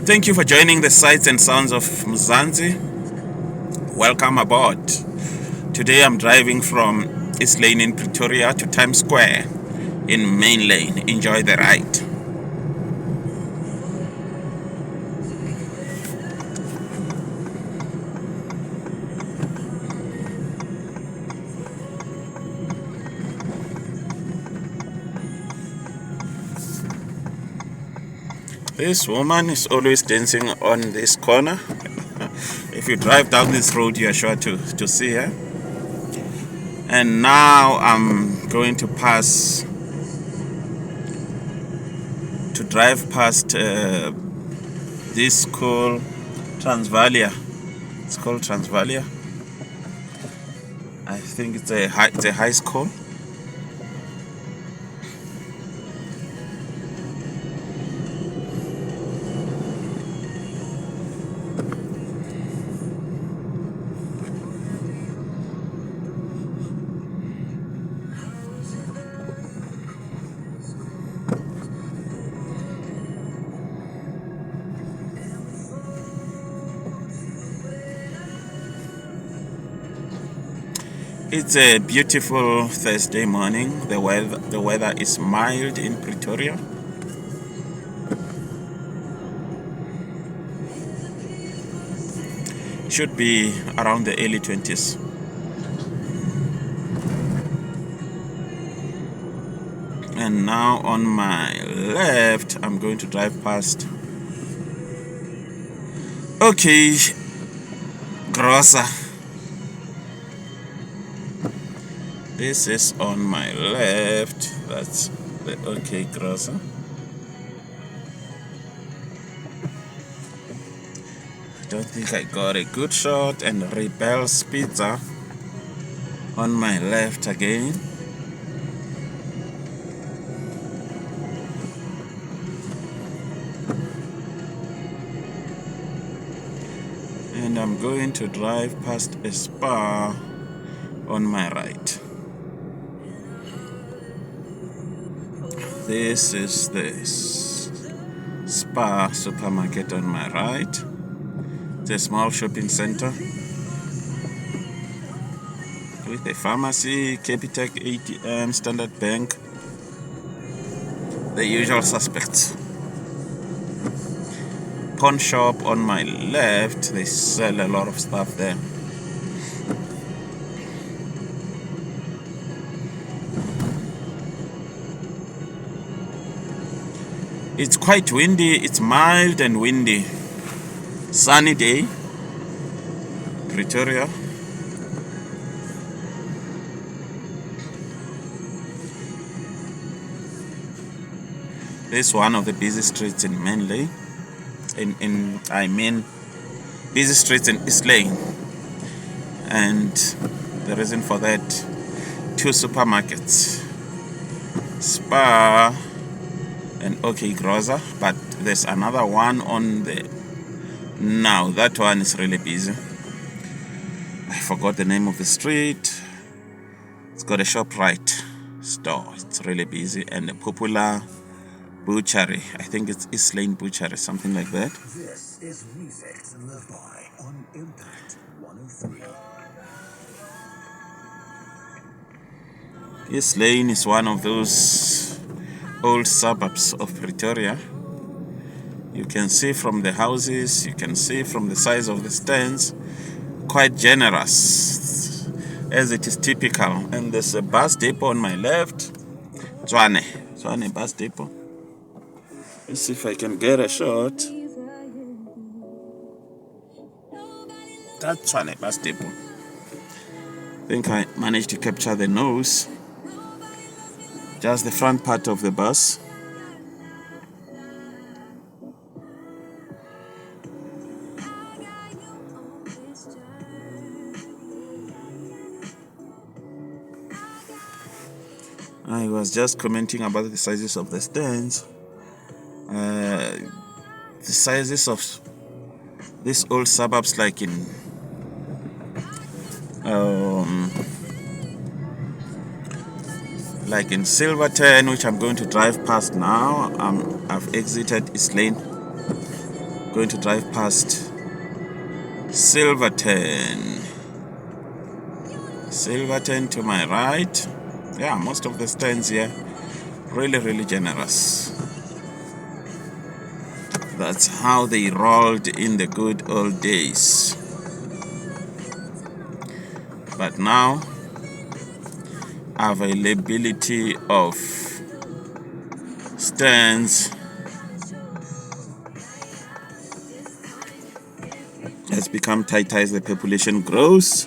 Thank you for joining the sights and sounds of Mzansi. Welcome aboard. Today I'm driving from East Lynne in Pretoria to Times Square in Menlyn. Enjoy the ride. This woman is always dancing on this corner. If you drive down this road, you are sure to see her. And now I'm going to drive past this school, Transvalia. It's called Transvalia. I think it's a high school. It's a beautiful Thursday morning. The weather is mild in Pretoria. Should be around the early 20s. And now on my left, I'm going to drive past Grocer. This is on my left. That's the Grocer. I don't think I got a good shot. And Rebel's Pizza on my left again. And I'm going to drive past a spa on my right. This is the Spa supermarket on my right. It's a small shopping center with a pharmacy, Capitec ATM, Standard Bank, the usual suspects. Pawn shop on my left, they sell a lot of stuff there. It's quite windy, it's mild and windy. Sunny day, Pretoria. This is one of the busy streets in Menlyn. Busy streets in East Lynne. And the reason for that, 2 supermarkets, Spa and Grocer, but there's another one on the now. That one is really busy. I forgot the name of the street. It's got a ShopRite store. It's really busy, and a popular butchery. I think it's East Lynne Butchery, something like that. This is music to live by on Impact 103. East Lynne is one of those old suburbs of Pretoria. You can see from the houses, you can see from the size of the stands, quite generous, as it is typical. And there's a bus depot on my left, Zwane bus depot. Let's see if I can get a shot. That's Zwane bus depot. I think I managed to capture the nose, just the front part of the bus. I was just commenting about the sizes of the stands. The sizes of these old suburbs, like in Silverton, which I'm going to drive past now. I've exited East Lynne. Going to drive past Silverton. Silverton to my right. Yeah, most of the stands here really generous. That's how they rolled in the good old days. But now, availability of stands has become tighter as the population grows,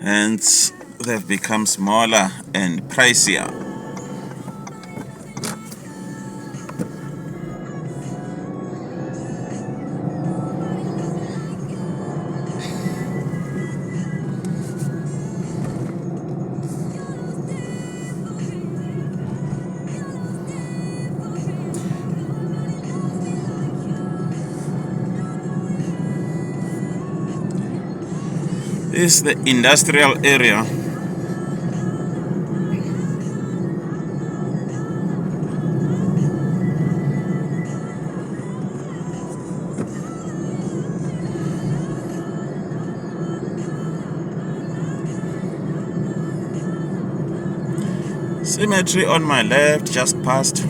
hence they've become smaller and pricier. This is the industrial area. Cemetery on my left, just past.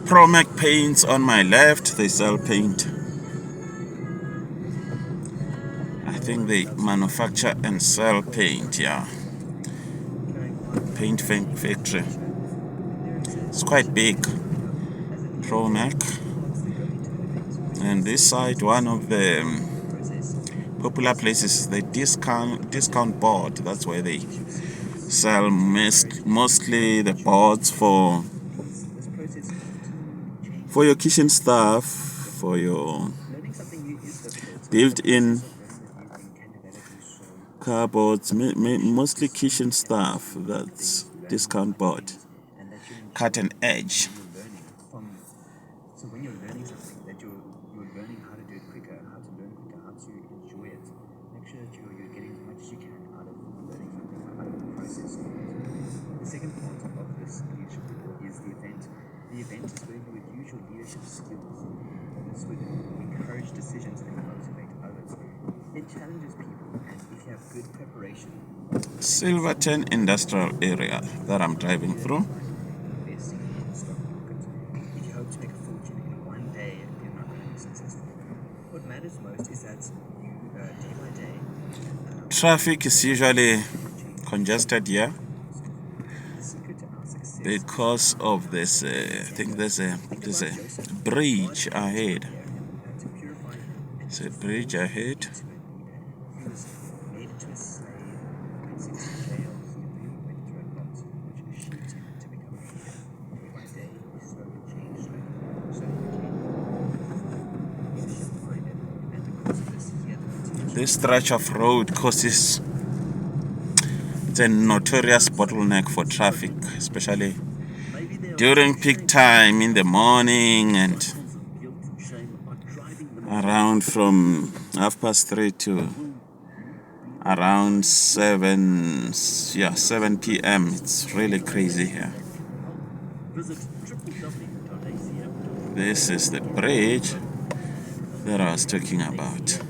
Promac Paints on my left, they sell paint. I think they manufacture and sell paint, yeah. Paint factory. It's quite big. Promac. And this side, one of the popular places is the discount board. That's where they sell mostly the boards for your kitchen stuff, for your built-in cupboards, mostly kitchen stuff. That's discount board. Cut and edge. So when you're learning something, that you're learning how to do it quicker, how to enjoy it. Make sure that you're getting as much as you can out of learning something, out of the process. The second part of this leadership report is the event. The event is where you would use your leadership skills. This would encourage decisions and motivate others. It challenges people, and if you have good preparation. Silverton industrial area that I'm driving through. Traffic is usually congested here because of this. I think there's a bridge ahead. There's a bridge ahead. This stretch of road causes it's a notorious bottleneck for traffic, especially during peak time in the morning and around from 3:30 to around 7 p.m. It's really crazy here. This is the bridge that I was talking about.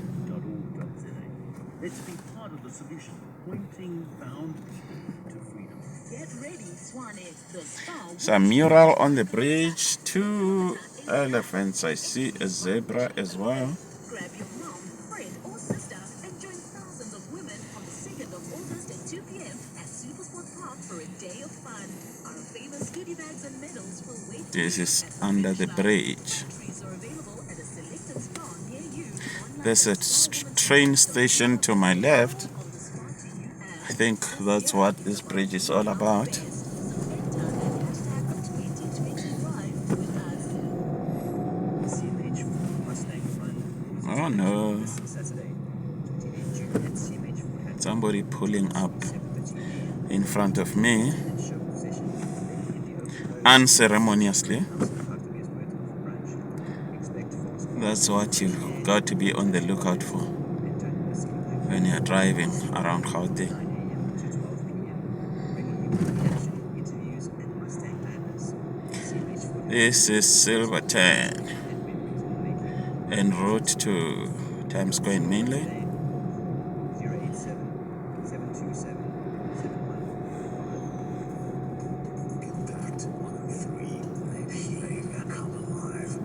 Let's be part of the solution, pointing bound people to freedom. Get ready, Swanette. It's a mural on the bridge, 2 elephants. I see a zebra as well. Grab your mom, friend, or sister and join thousands of women on the 2nd of August at 2 p.m. at Supersport Park for a day of fun. Our famous goodie bags and medals will wait. This is under the bridge. There's a train station to my left. I think that's what this bridge is all about. Oh no. Somebody pulling up in front of me unceremoniously. That's what you've got to be on the lookout for. when you're driving around Gauteng. 9 a.m. to 12 p.m. Bringing you reaction, interviews, and Mustang madness. CMH Food This is Silverton and memories of making. en route to Times Square in Menlyn. 087 727 7155. Impact 103. Maybe come alive.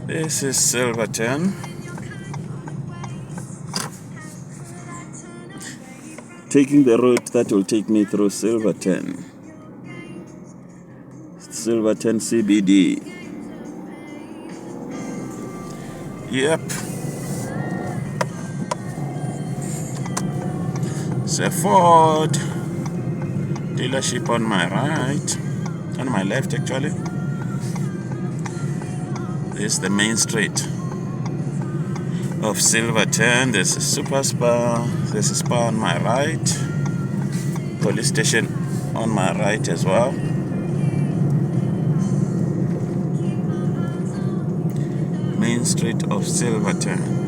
This is Silverton. Taking the route that will take me through Silverton. Silverton CBD. Yep. It's a Ford dealership on my right, on my left actually. This is the main street of Silverton. There's a super spa. There's a spa on my right. Police station on my right as well. Main street of Silverton.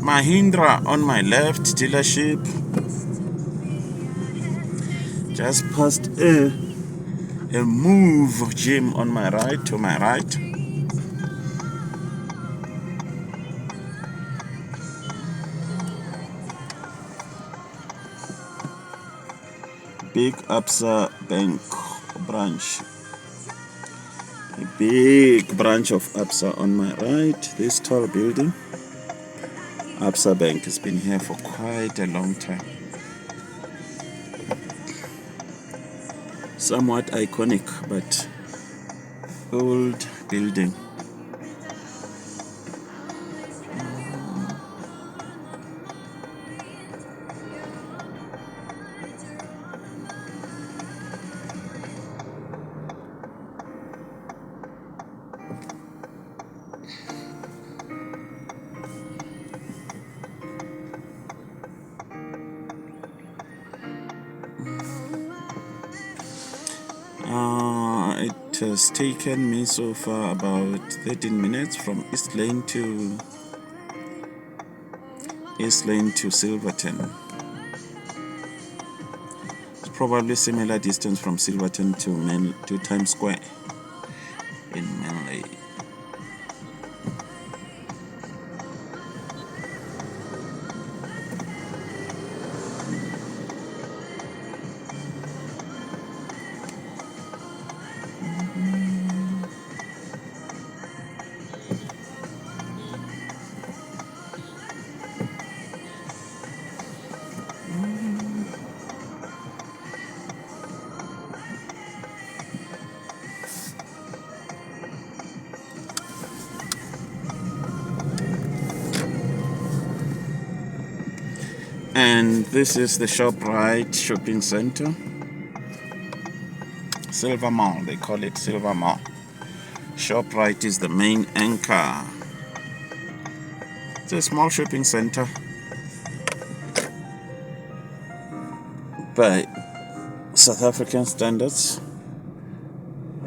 Mahindra on my left, dealership. Just past a Move gym on my right, to my right. Big Absa Bank branch. A big branch of Absa on my right. This tall building. Absa Bank has been here for quite a long time. Somewhat iconic, but old building. It has taken me so far about 13 minutes from East Lynne to Silverton. It's probably similar distance from Silverton to Times Square in Menlyn. And this is the ShopRite shopping center. Silver Mall, they call it Silver Mall. ShopRite is the main anchor. It's a small shopping center by South African standards,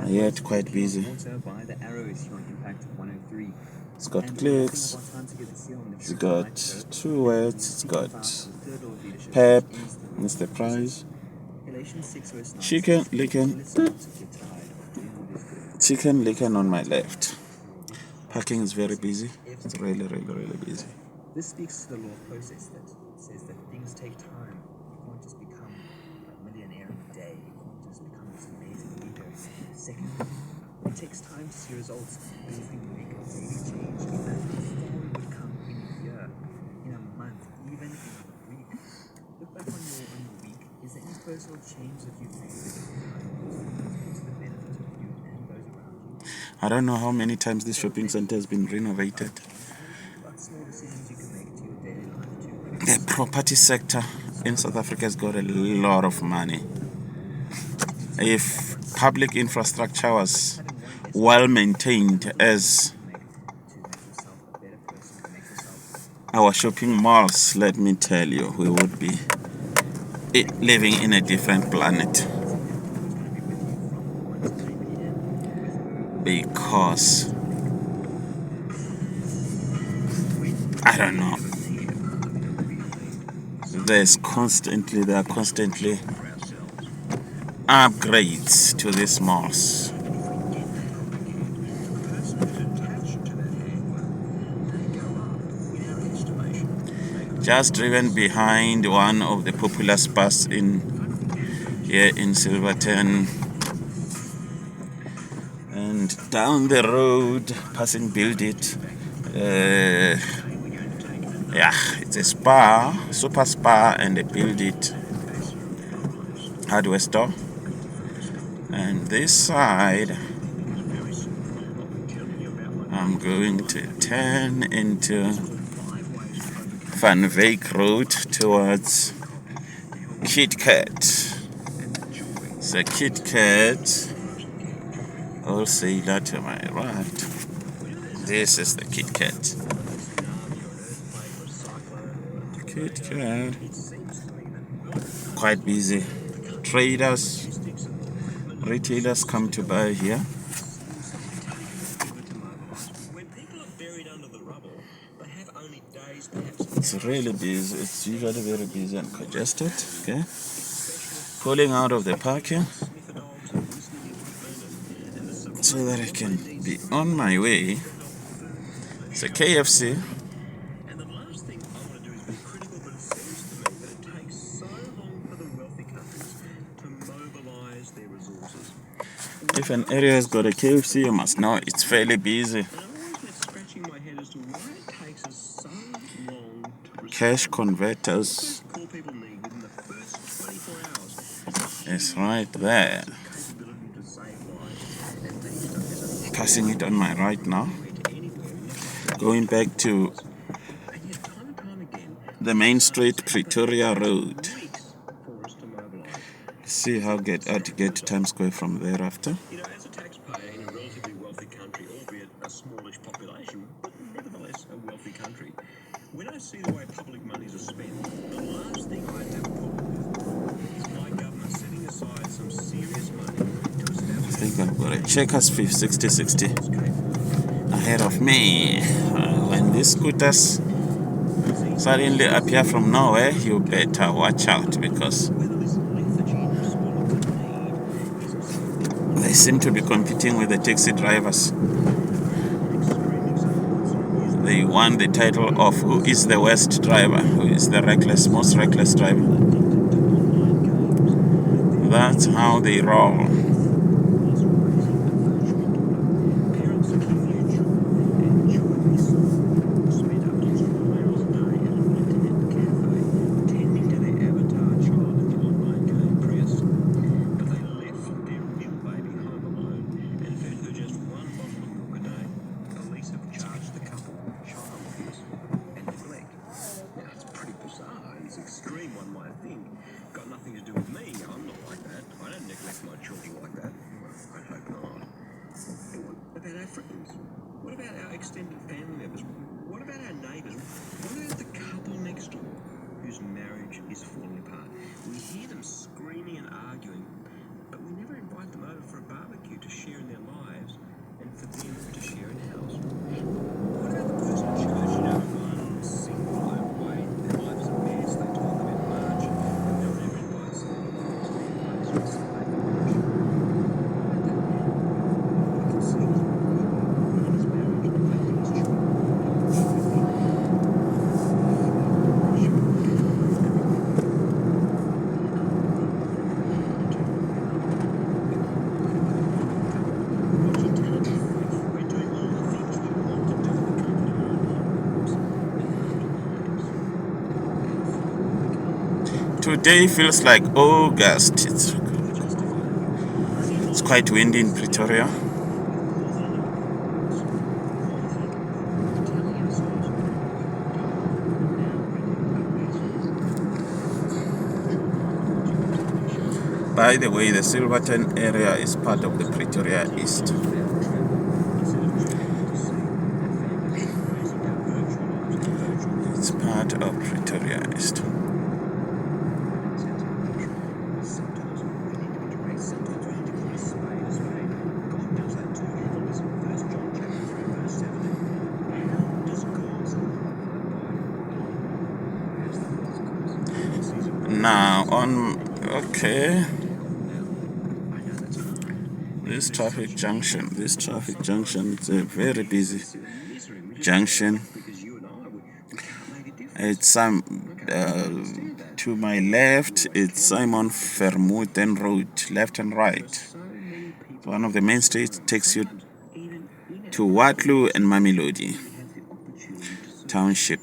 yet quite busy. Also by the arrows here on Impact 103. It's got And clicks, about time to get the seal on the it's truth got light show. 2 words, it's got Third Lord leadership pep, is the that's the prize. Galatians 6 verse 9 Chicken says, licking, "Let's not get tired of doing what is good." chicken licking on my left. Parking is very busy. It's really busy. This speaks to the law of process that says that things take time. You can't just become a millionaire in a day. You can't just become this amazing leader in a second. It takes time to see results, but if we make a daily change, imagine how far we would come in a year, in a month, even in a week. Look back on your week. Is there any personal change that you've made to the benefit of you and those around you? I don't know how many times this shopping center has been renovated. But small decisions you can make to your daily life to The property sector in South Africa has got a lot of money. If public infrastructure was well maintained as make yourself a better person, to make yourself our shopping malls, let me tell you, we would be living in a different planet. Because I don't know, there are constantly upgrades to these malls. Just driven behind one of the popular spots here in Silverton, and down the road, passing Build It. It's a spa, super spa, and a Build It hardware store. And this side, I'm going to turn into Van Wyk Road towards Kit Kat. So Kit Kat, I'll say that to my right. This is the Kit Kat. Kit Kat. Quite busy. Traders, retailers come to buy here. When people are buried under the rubble, they have only days, perhaps It's really busy. It's usually very busy and congested. Okay. Pulling out of the parking so that I can be on my way. It's a KFC. And the last thing I want to do is be critical, but it seems to me that it takes so long for the wealthy countries to mobilise their resources. If an area has got a KFC, you must know it's fairly busy. And I'm always left scratching my head as to why it takes us so long to receive Cash converters what poor people need within the first 24 hours. is right there. Capability to save lives. And these days, Passing it on my right now. Going back to and yet time and time again, the main street, Pretoria Road. weeks for us to mobilise. See how to get to Times Square from there after. You know, as a taxpayer in a relatively wealthy country, albeit a smallish population, but nevertheless a wealthy country, when I see the way public monies are spent, the last thing I have a problem with is my government setting aside some serious money to I establish think I've got a Checkers 6060 capable. ahead of me. When these scooters suddenly appear from nowhere, you better watch out because Whether this lethargy or smaller need isn't something they seem to be competing with the taxi drivers. extreme examples They won the title of who is the worst driver, who is the most reckless driver. That's how they roll. Parents of the future enjoy this spend up to 2 hours a day at an internet cafe tending to their avatar child in the online game Prius. But they left their real baby home alone and fed her just one bottle of milk a day. Police have charged the couple with child abuse and neglect. Now it's pretty bizarre and it's extreme, one might think. Got nothing to do with me. I'm not like that. I don't neglect my children like that. Well, I hope not. And what about Africans? What about our extended family members? What about our neighbours? What about the couple next door whose marriage is falling apart? We hear them screaming and arguing, but we never invite them over for a barbecue to share in their lives and for them to share in ours. What about the person in church, you know, one single overweight, their life is a mess, they talk a bit much, and no one ever invites them to the place or Sunday for worship. We can see his in his marriage, neglecting his children. Watching television, we're doing all the things we want to do that come to our lives. Today feels like August. It's quite windy in Pretoria. By the way, the Silverton area is part of the Pretoria East. It's part of Pretoria East. Now okay, this traffic junction is a very busy junction. It's to my left, it's Simon Vermooten Road, left and right. One of the main streets takes you to Waterloo and Mamelodi Township.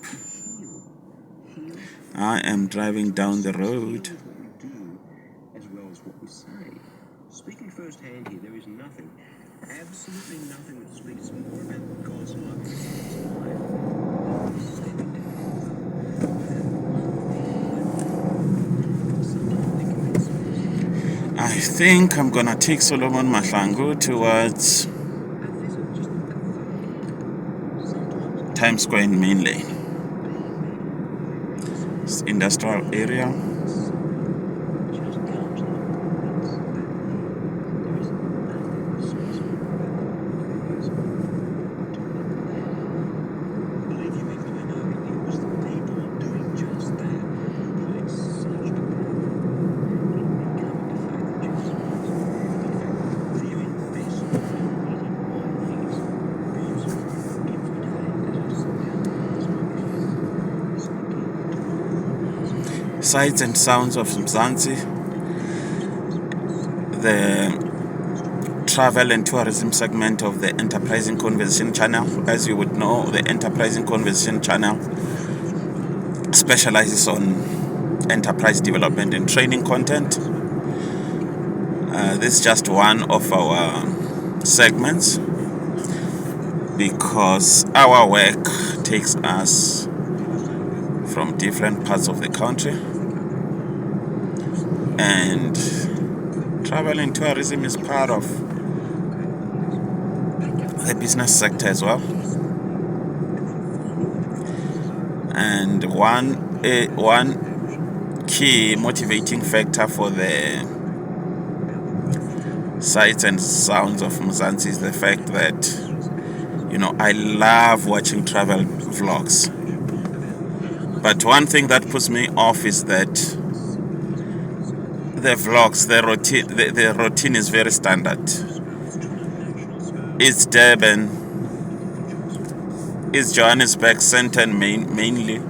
I am driving down the road. As well as what we say. Speaking firsthand here, there is nothing, absolutely nothing that speaks more about God's love I think I'm gonna take Solomon Mahlangu towards Times Square in Maine Lane. It's industrial area. Sights and sounds of Mzansi, the travel and tourism segment of the Enterprising Conversation Channel. As you would know, the Enterprising Conversation Channel specializes on enterprise development and training content. This is just one of our segments because our work takes us from different parts of the country, and travel and tourism is part of the business sector as well. And one key motivating factor for the sights and sounds of Mzansi is the fact that, I love watching travel vlogs. But one thing that puts me off is that the vlogs, the routine is very standard. It's Durban, it's Johannesburg Centre mainly,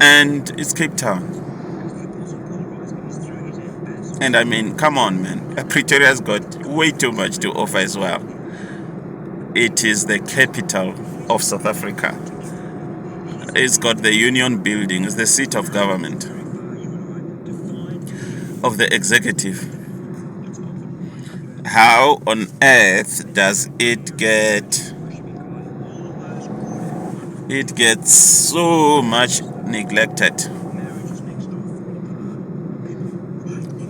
and it's Cape Town. And I mean, come on, man. Pretoria's got way too much to offer as well. It is the capital of South Africa. It's got the Union Building, it's the seat of government, of the executive. How on earth does it get so much neglected?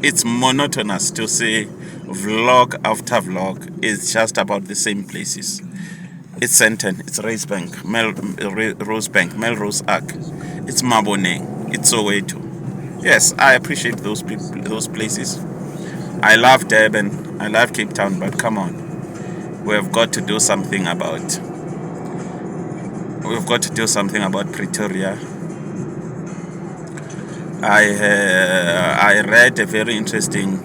It's monotonous to see vlog after vlog. It's just about the same places. It's Senton, it's Rosebank, Melrose Arc, it's Maboneng, it's Soweto. Yes, I appreciate those places. I love Durban, I love Cape Town, but come on, we've got to do something about Pretoria. I read a very interesting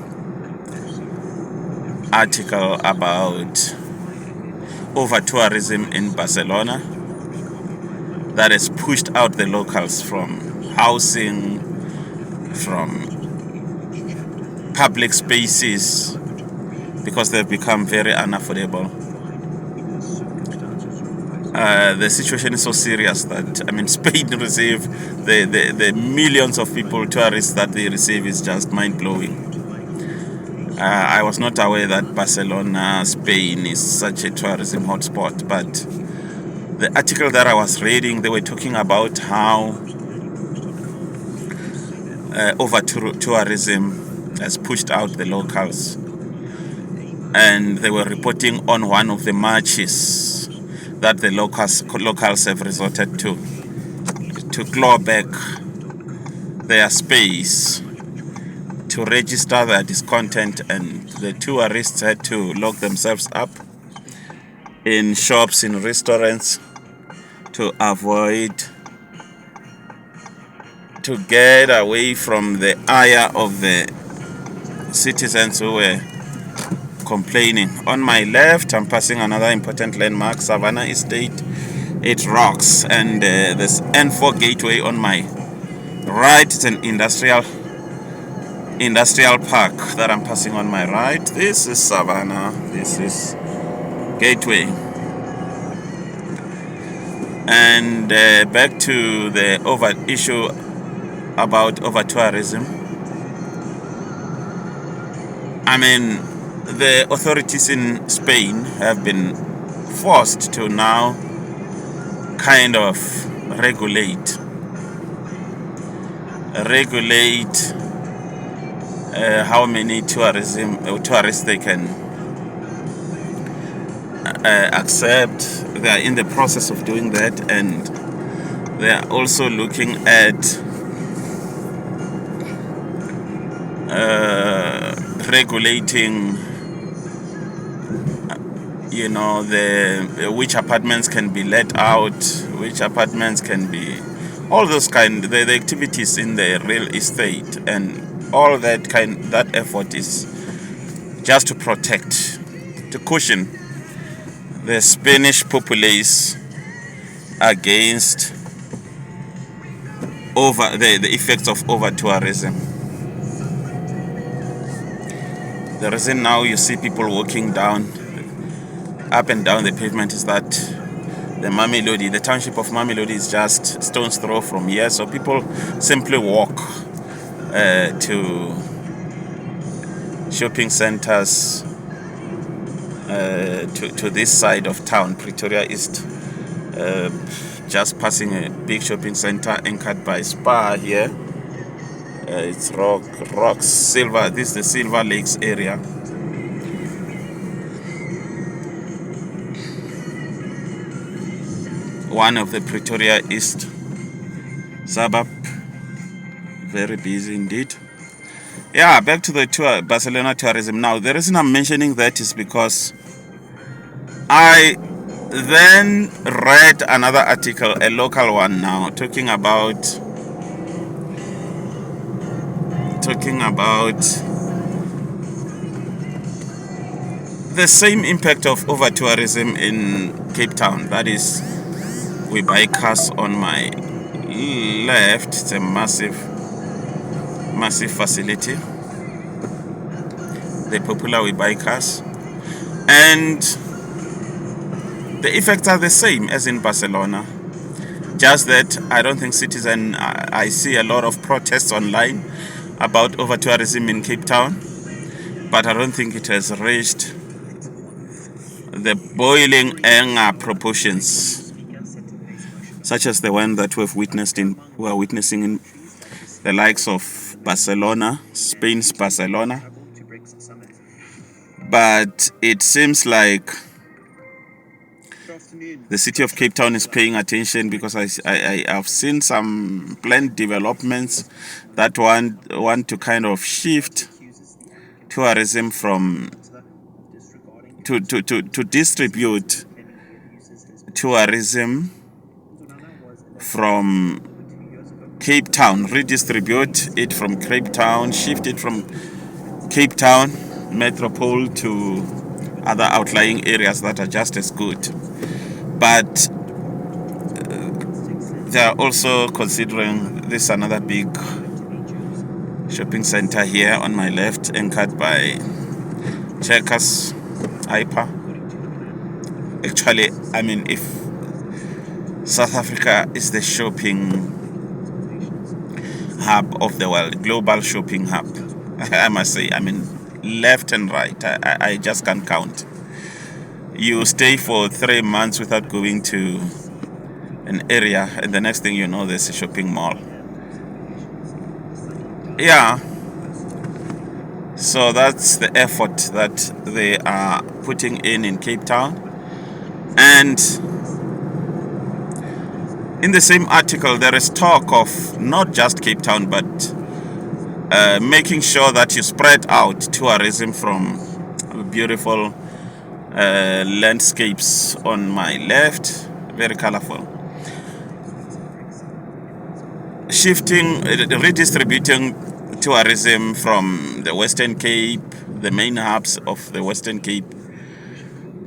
article about Overtourism in Barcelona that has pushed out the locals from housing, from public spaces, because they've become very unaffordable. The situation is so serious that, Spain receive the millions of tourists that they receive is just mind-blowing. I was not aware that Barcelona, Spain is such a tourism hotspot, but the article that I was reading, they were talking about how over-tourism has pushed out the locals. And they were reporting on one of the marches that the locals have resorted to claw back their space, to register their discontent, and the tourists had to lock themselves up in shops, in restaurants, to get away from the ire of the citizens who were complaining. On my left, I'm passing another important landmark, Savannah Estate. It rocks, and there's N4 Gateway on my right. It's an industrial park that I'm passing on my right. This is Savannah. This is Gateway. And back to the issue about over-tourism. I mean, the authorities in Spain have been forced to now kind of regulate how many tourists they can accept. They are in the process of doing that, and they are also looking at regulating, which apartments can be let out, which apartments can be, all those the activities in the real estate, and all that effort is just to protect, to cushion the Spanish populace against the effects of over-tourism. The reason now you see people walking up and down the pavement is that the township of Mamelodi is just stone's throw from here, so people simply walk to shopping centers, to this side of town, Pretoria East, just passing a big shopping center anchored by Spa here. It's rocks, silver. This is the Silver Lakes area. One of the Pretoria East suburb. Very busy indeed. Yeah, back to the Barcelona tourism. Now, the reason I'm mentioning that is because I then read another article, a local one now, talking about the same impact of over-tourism in Cape Town. That is, we buy cars on my left. It's a massive facility, the popular we buy cars, and the effects are the same as in Barcelona, just that I don't think I see a lot of protests online about over-tourism in Cape Town, but I don't think it has reached the boiling anger proportions such as the one that we are witnessing in the likes of Barcelona, Spain's Barcelona. But it seems like the city of Cape Town is paying attention, because I have seen some planned developments that want to kind of shift tourism to distribute tourism from Cape Town, redistribute it from Cape Town, shift it from Cape Town metropole to other outlying areas that are just as good. But they are also considering this another big shopping center here on my left, anchored by Checkers, Hyper. Actually, I mean, if South Africa is the shopping hub of the world, global shopping hub, I must say, I mean, left and right, I just can't count. You stay for 3 months without going to an area, and the next thing you know, there's a shopping mall. yeah, so that's the effort that they are putting in Cape Town. And in the same article, there is talk of not just Cape Town, but making sure that you spread out tourism from beautiful landscapes on my left, very colorful. Shifting, redistributing tourism from the Western Cape, the main hubs of the Western Cape,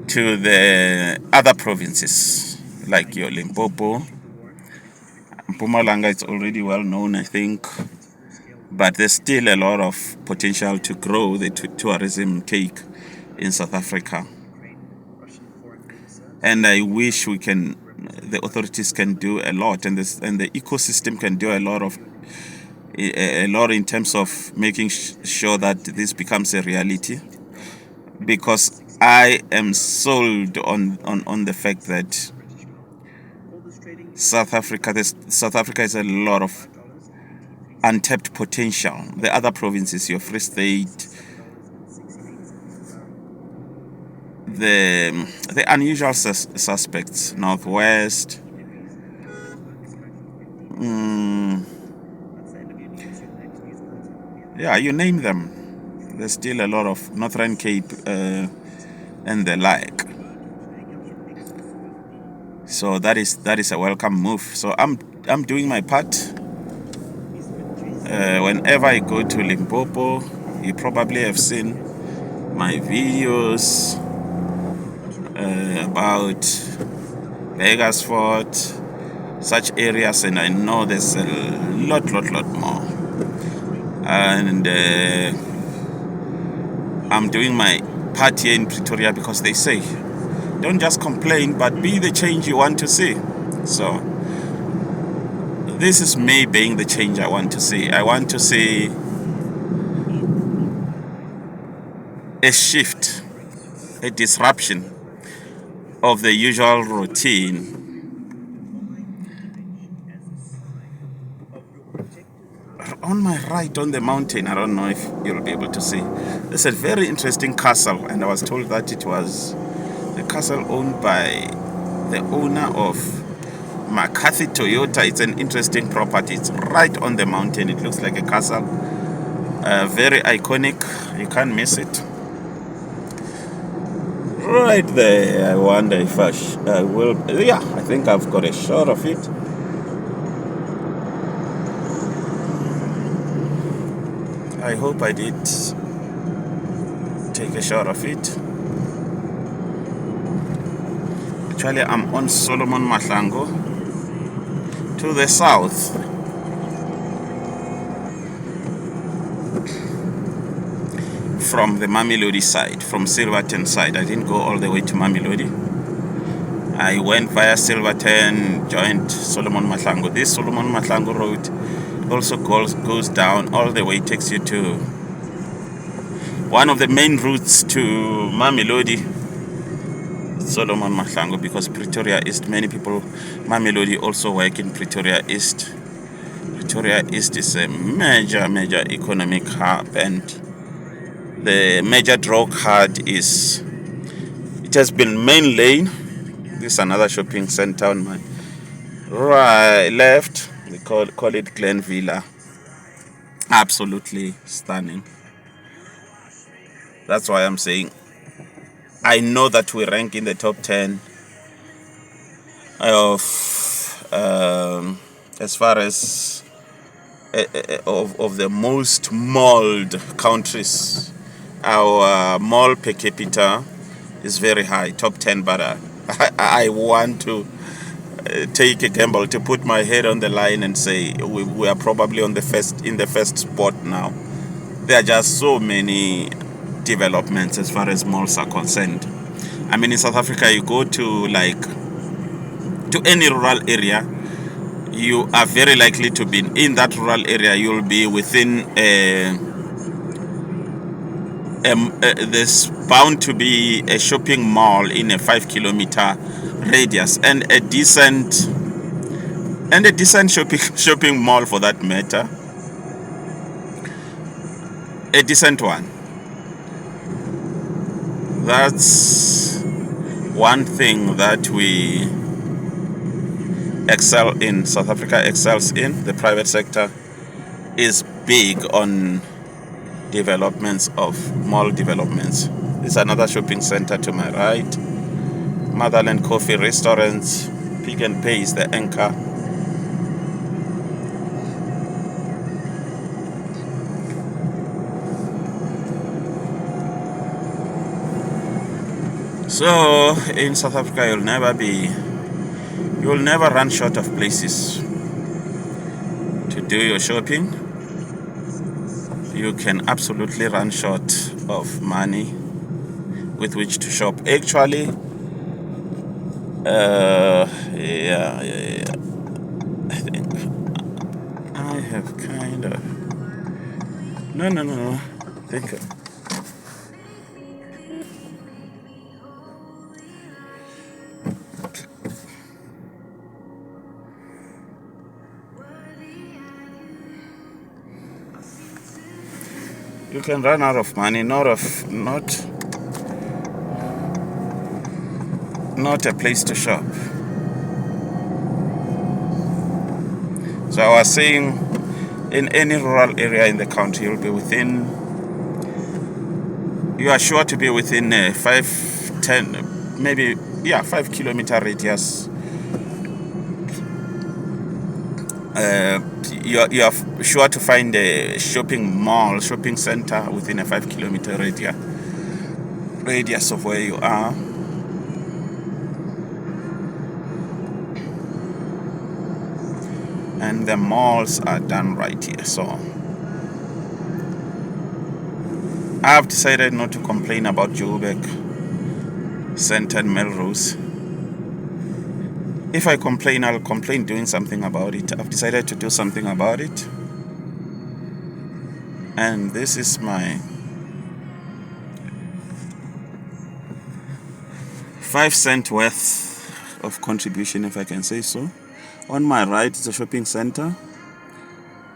to the other provinces like your Limpopo. Mpumalanga is already well known, I think, but there's still a lot of potential to grow the tourism cake in South Africa. And I wish the authorities can do a lot, and the ecosystem can do a lot in terms of making sure that this becomes a reality. Because I am sold on the fact that South Africa has a lot of untapped potential. The other provinces, your Free State, the unusual suspects, Northwest, yeah, you name them. There's still a lot of Northern Cape and the like. So that is a welcome move. So I'm doing my part. Whenever I go to Limpopo, you probably have seen my videos about Garsfontein, such areas, and I know there's a lot more. And I'm doing my part here in Pretoria because they say, don't just complain, but be the change you want to see. So this is me being the change I want to see. I want to see a shift, a disruption of the usual routine. On my right on the mountain, I don't know if you'll be able to see, there's a very interesting castle, and I was told that it was the castle owned by the owner of McCarthy Toyota. It's an interesting property. It's right on the mountain. It looks like a castle. Very iconic. You can't miss it. Right there. I wonder if I will. Yeah, I think I've got a shot of it. I hope I did take a shot of it. Actually, I'm on Solomon Mahlangu to the south. From the Mamelodi side, from Silverton side. I didn't go all the way to Mamelodi. I went via Silverton, joined Solomon Mahlangu. This Solomon Mahlangu road also goes down all the way, takes you to one of the main routes to Mamelodi, Solomon Mahlangu, because Pretoria East, many people, Mamelodi also work in Pretoria East. Pretoria East is a major economic hub, and the major draw card it has been Menlyn Maine. This is another shopping center on my right, left. They call it Glen Villa. Absolutely stunning. That's why I'm saying I know that we rank in the top 10 of as far as of the most malled countries. Our mall per capita is very high, top 10, but I want to take a gamble to put my head on the line and say we are probably in the first spot now. There are just so many developments as far as malls are concerned. I mean, in South Africa, you go to any rural area, you are very likely to be in that rural area. You'll be within there's bound to be a shopping mall in a 5-kilometer radius, and a decent shopping mall for that matter. a decent one. That's one thing that we excel in. South Africa excels in. The private sector is big on developments of mall developments. There's another shopping center to my right. Motherland Coffee Restaurants. Pick and Pay is the anchor. So in South Africa, you'll never run short of places to do your shopping. You can absolutely run short of money with which to shop. Actually, yeah. I think I have kind of no. Think. You can run out of money, not a place to shop. So I was saying, in any rural area in the country, you are sure to be within a 5 kilometer radius. You are sure to find a shopping center within a 5 kilometer radius of where you are. And the malls are done right here. So I've decided not to complain about Joburg Centre and Melrose. If I complain, I'll complain doing something about it. I've decided to do something about it. And this is my 5-cent worth of contribution, if I can say so. On my right is a shopping center.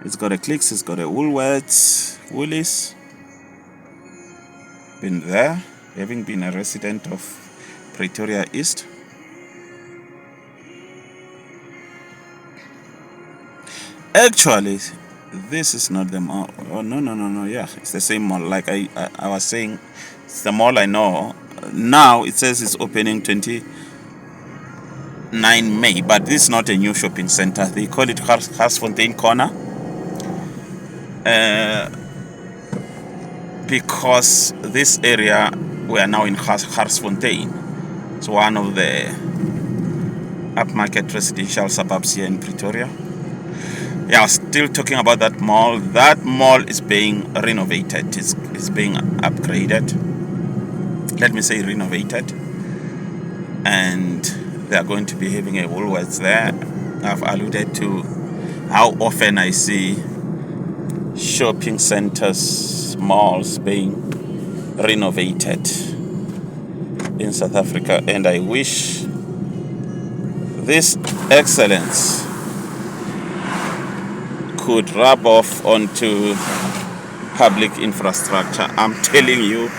It's got a Clicks, it's got a Woolworths, Woolies. Been there, having been a resident of Pretoria East. Actually, this is not the mall. Oh, no. Yeah, it's the same mall. Like I was saying, it's the mall I know. Now it says it's opening 29 May, but this is not a new shopping center. They call it Garsfontein Corner. Because this area, we are now in Garsfontein. It's one of the upmarket residential suburbs here in Pretoria. Yeah, still talking about that mall. That mall is being renovated. It's being upgraded. Let me say renovated. And they are going to be having a Woolworths there. I've alluded to how often I see shopping centers, malls being renovated in South Africa. And I wish this excellence could rub off onto public infrastructure. I'm telling you,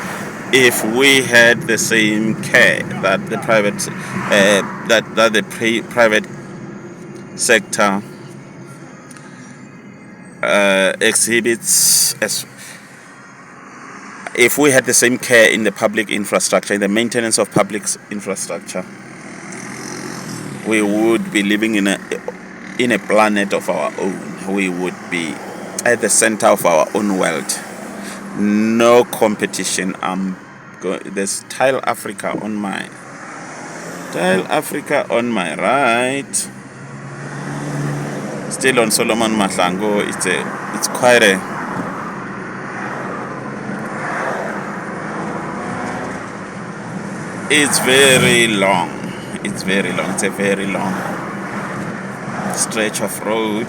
if we had the same care that the private private sector exhibits, if we had the same care in the public infrastructure, in the maintenance of public infrastructure, we would be living in a planet of our own. We would be at the center of our own world. No competition. There's Tile Africa on my right. Still on Solomon Mahlangu. It's quite a It's very long. It's a very long stretch of road.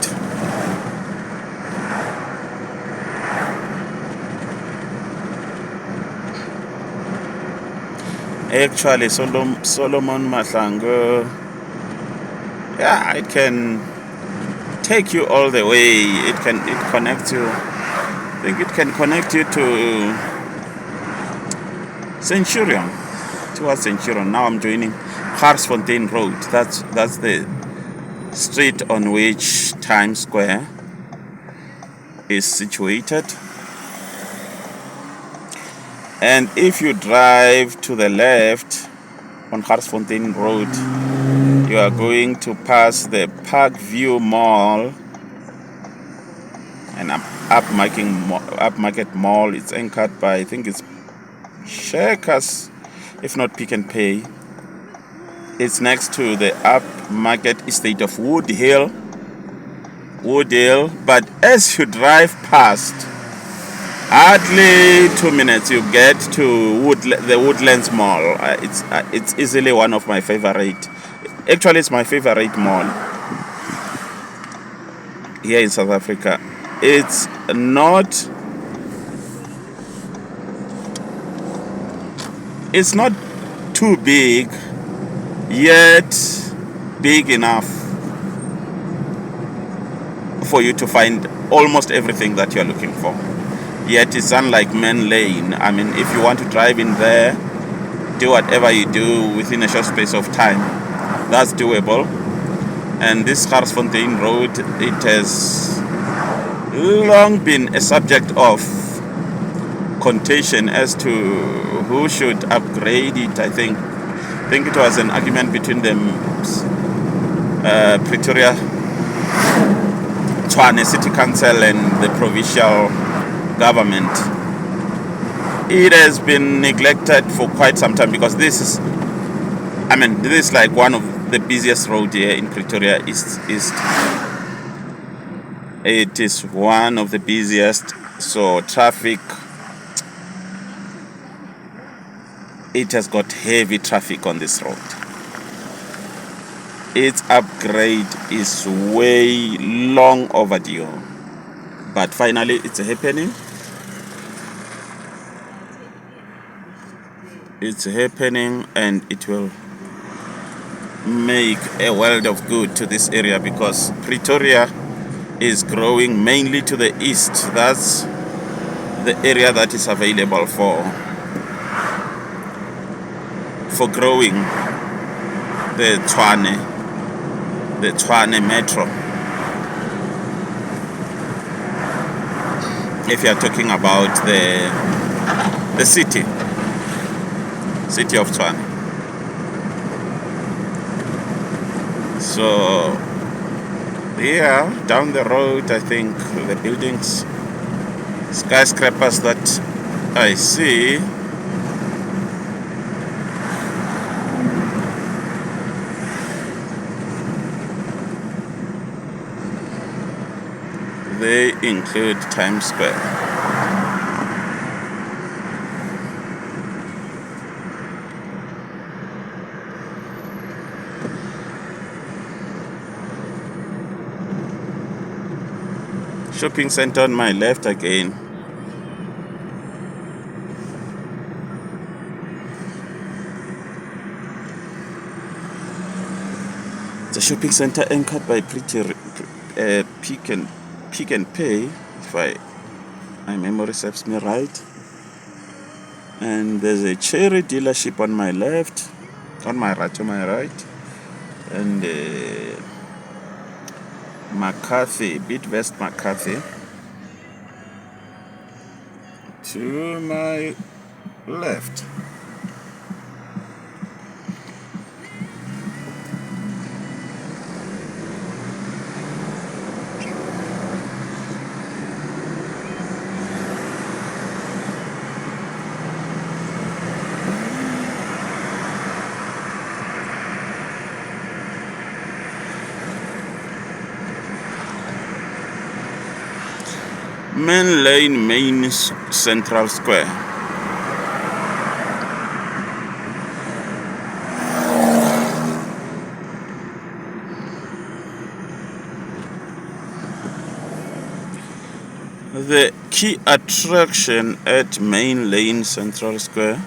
Actually, Solomon Mahlangu, yeah, it can take you all the way. It connects you I think it can connect you to Centurion, towards Centurion. Now I'm joining Garsfontein Road. That's the street on which Times Square is situated. And if you drive to the left on Garsfontein Road, you are going to pass the Parkview Mall and Upmarket Mall. It's anchored by, I think it's Checkers, if not Pick and Pay. It's next to the Upmarket estate of Wood Hill. But as you drive past, hardly 2 minutes, you get to the Woodlands Mall. It's easily one of my favorite. Actually, it's my favorite mall here in South Africa. It's not too big, yet big enough for you to find almost everything that you're looking for. Yet it's unlike Menlyn Lane. I mean, if you want to drive in there, do whatever you do within a short space of time, that's doable. And this Garsfontein Road, it has long been a subject of contention as to who should upgrade it. I think it was an argument between the Pretoria Tshwane City Council and the provincial government. It has been neglected for quite some time because this is like one of the busiest roads here in Pretoria East. It is one of the busiest, so traffic, it has got heavy traffic on this road. Its upgrade is way long overdue, but finally it's happening. It's happening, and it will make a world of good to this area because Pretoria is growing mainly to the east. That's the area that is available for growing the Tshwane Metro. If you are talking about the city of Tshwane. So here down the road, I think the buildings, skyscrapers that I see, they include Times Square. Shopping center on my left again. It's a shopping center anchored by Pick and Pay, if my memory serves me right. And there's a cherry dealership on my left, on my right, and McCarthy, Bidvest McCarthy to my left. Menlyn Maine Central Square. The key attraction at Menlyn Central Square,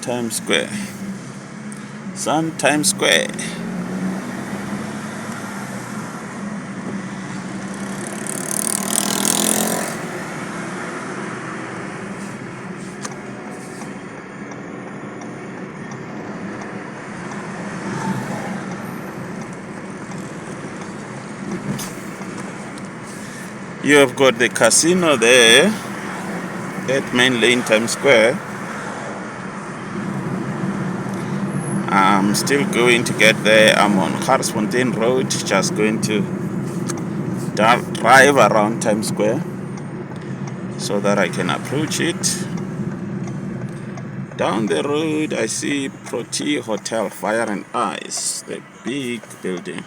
Times Square. You have got the casino there at Main Lane, Times Square. I'm still going to get there. I'm on Garsfontein Road, just going to drive around Times Square so that I can approach it. Down the road, I see Pretoria Hotel, Fire and Ice, the big building.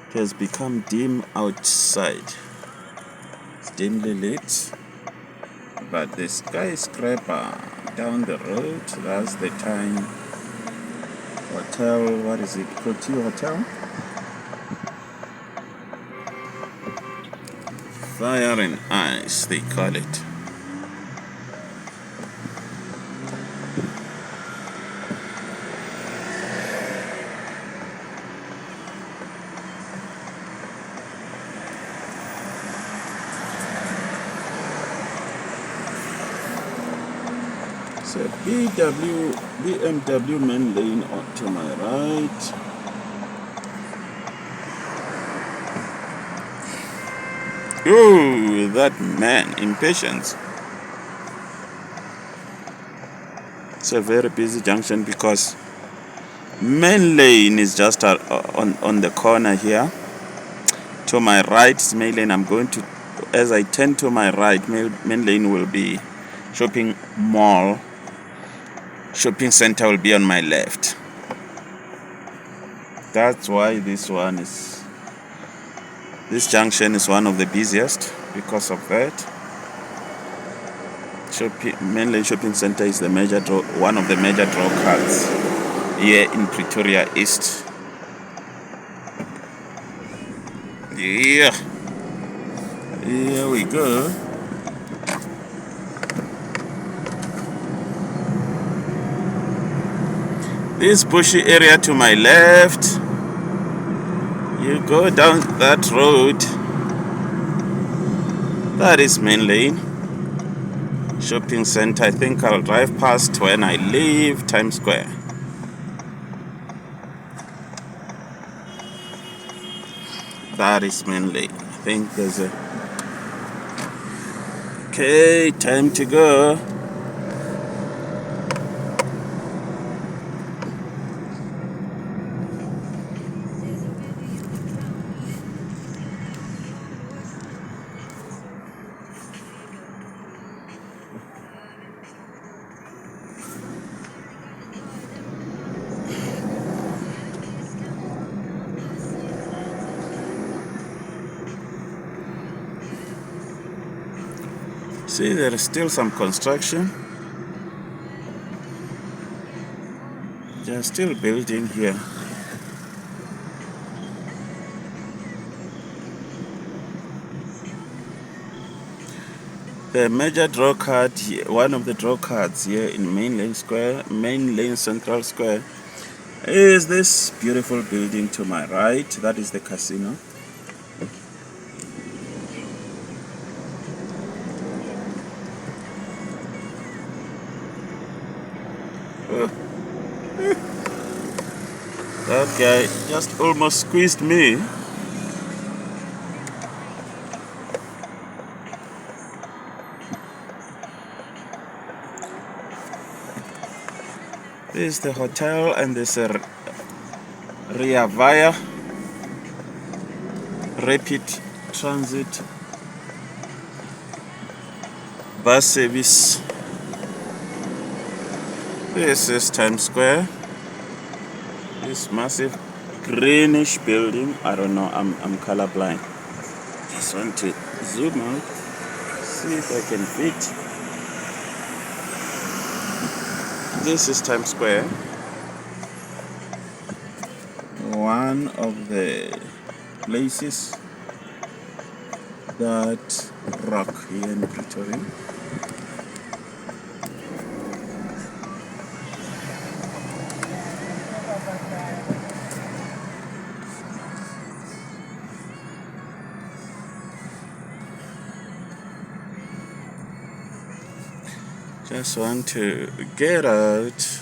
It has become dim outside. It's dimly lit. But the skyscraper down the road, that's the Time Hotel. What is it? Pretoria Hotel? Fire and Ice, they call it. So BMW Menlyn to my right. Ooh, that man, impatience. It's a very busy junction because Menlyn is just on the corner here. To my right is Menlyn. I'm going to, as I turn to my right, Menlyn will be shopping mall. Shopping center will be on my left. That's why this junction is one of the busiest because of that. Menlyn Shopping Center is the one of the major draw cards here in Pretoria East. Yeah, here we go. This bushy area to my left. You go down that road. That is Menlyn Shopping Center. I think I'll drive past when I leave Times Square. That is Menlyn. I think there's a... Okay, time to go. See, there is still some construction. They are still building here. The major draw card here, one of the draw cards here in Main Lane Central Square, is this beautiful building to my right. That is the casino. That guy just almost squeezed me. This is the hotel and this is Ria Vaya Rapid Transit bus service. This is Times Square. This massive greenish building. I don't know, I'm colorblind. Just want to zoom out, see if I can fit. This is Times Square. One of the places that rock here in Pretoria. Just want to get out